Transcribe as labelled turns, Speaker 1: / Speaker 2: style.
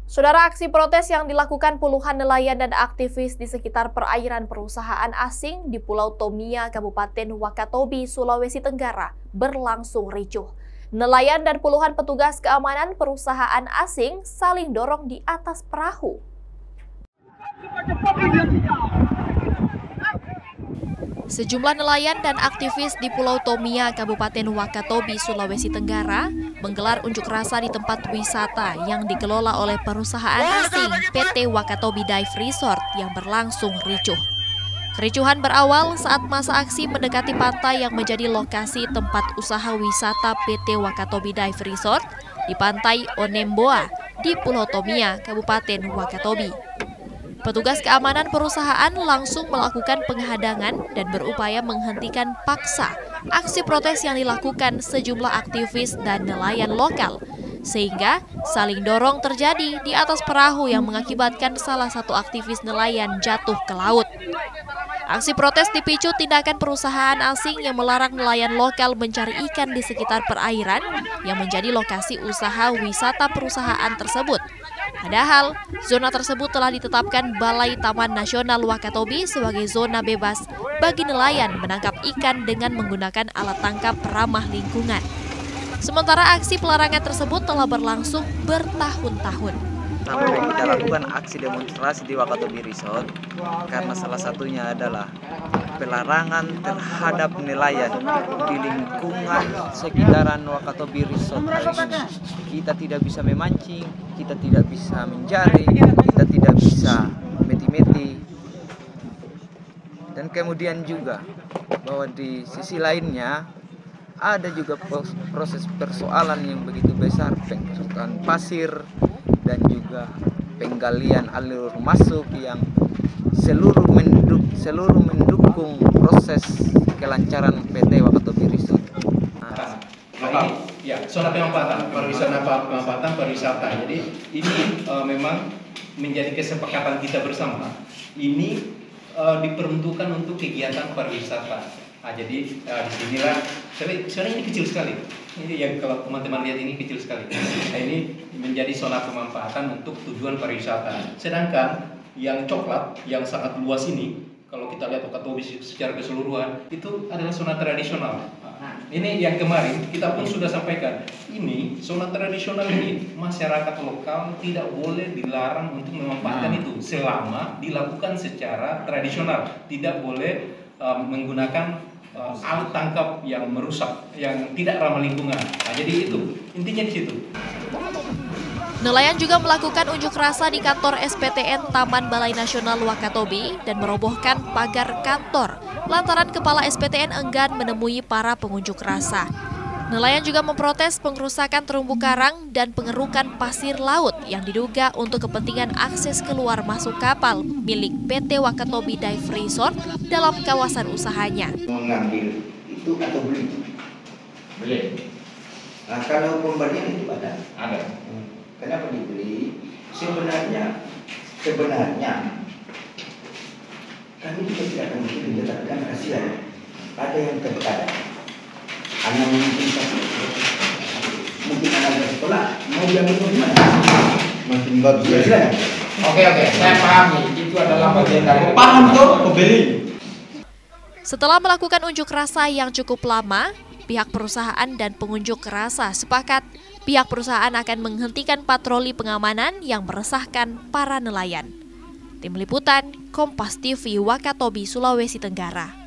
Speaker 1: Saudara, aksi protes yang dilakukan puluhan nelayan dan aktivis di sekitar perairan perusahaan asing di Pulau Tomia, Kabupaten Wakatobi, Sulawesi Tenggara berlangsung ricuh. Nelayan dan puluhan petugas keamanan perusahaan asing saling dorong di atas perahu. Sejumlah nelayan dan aktivis di Pulau Tomia, Kabupaten Wakatobi, Sulawesi Tenggara menggelar unjuk rasa di tempat wisata yang dikelola oleh perusahaan asing PT Wakatobi Dive Resort yang berlangsung ricuh. Kericuhan berawal saat masa aksi mendekati pantai yang menjadi lokasi tempat usaha wisata PT Wakatobi Dive Resort di Pantai Onemboa di Pulau Tomia, Kabupaten Wakatobi. Petugas keamanan perusahaan langsung melakukan penghadangan dan berupaya menghentikan paksa aksi protes yang dilakukan sejumlah aktivis dan nelayan lokal, sehingga saling dorong terjadi di atas perahu yang mengakibatkan salah satu aktivis nelayan jatuh ke laut. Aksi protes dipicu tindakan perusahaan asing yang melarang nelayan lokal mencari ikan di sekitar perairan yang menjadi lokasi usaha wisata perusahaan tersebut. Padahal, zona tersebut telah ditetapkan Balai Taman Nasional Wakatobi sebagai zona bebas bagi nelayan menangkap ikan dengan menggunakan alat tangkap ramah lingkungan. Sementara aksi pelarangan tersebut telah berlangsung bertahun-tahun.
Speaker 2: Kita lakukan aksi demonstrasi di Wakatobi Resort karena salah satunya adalah pelarangan terhadap nelayan di lingkungan sekitaran Wakatobi Resort hari ini. Kita tidak bisa memancing, kita tidak bisa menjaring, kita tidak bisa meti-meti. Dan kemudian juga bahwa di sisi lainnya ada juga proses persoalan yang begitu besar, pengangkutan pasir dan juga penggalian alur masuk yang seluruh mendukung proses kelancaran PT Wakatobi Resort.
Speaker 3: Ya, zona pemanfaatan pariwisata. Jadi ini memang menjadi kesepakatan kita bersama. Ini diperuntukkan untuk kegiatan pariwisata. Nah, jadi disinilah sebenarnya ini kecil sekali. Ini yang kalau teman-teman lihat ini kecil sekali. Nah, ini menjadi zona pemanfaatan untuk tujuan pariwisata. Sedangkan yang coklat yang sangat luas ini, kalau kita lihat Wakatobi secara keseluruhan, itu adalah zona tradisional. Nah, ini yang kemarin kita pun sudah sampaikan. Ini zona tradisional ini masyarakat lokal tidak boleh dilarang untuk memanfaatkan itu selama dilakukan secara tradisional. Tidak boleh menggunakan alat tangkap yang merusak, yang tidak ramah lingkungan. Nah, jadi itu intinya di situ.
Speaker 1: Nelayan juga melakukan unjuk rasa di kantor SPTN Taman Balai Nasional Wakatobi dan merobohkan pagar kantor lantaran kepala SPTN enggan menemui para pengunjuk rasa. Nelayan juga memprotes pengrusakan terumbu karang dan pengerukan pasir laut yang diduga untuk kepentingan akses keluar masuk kapal milik PT Wakatobi Dive Resort dalam kawasan usahanya.
Speaker 4: Mengambil itu atau beli?
Speaker 3: Beli.
Speaker 4: Nah, kalau pembelian itu ada?
Speaker 3: Ada.
Speaker 4: Kenapa dibeli? Sebenarnya kami juga tidak akan mungkin menetapkan hasil. Ada yang terkadang anak mungkin anak sekolah mau yang gimana? Makin bagus.
Speaker 3: Oke, saya pahami. Itu adalah bagian dari
Speaker 4: Paham tuh pembeli.
Speaker 1: Setelah melakukan unjuk rasa yang cukup lama, pihak perusahaan dan pengunjuk rasa sepakat pihak perusahaan akan menghentikan patroli pengamanan yang meresahkan para nelayan. Tim Liputan, Kompas TV, Wakatobi, Sulawesi Tenggara.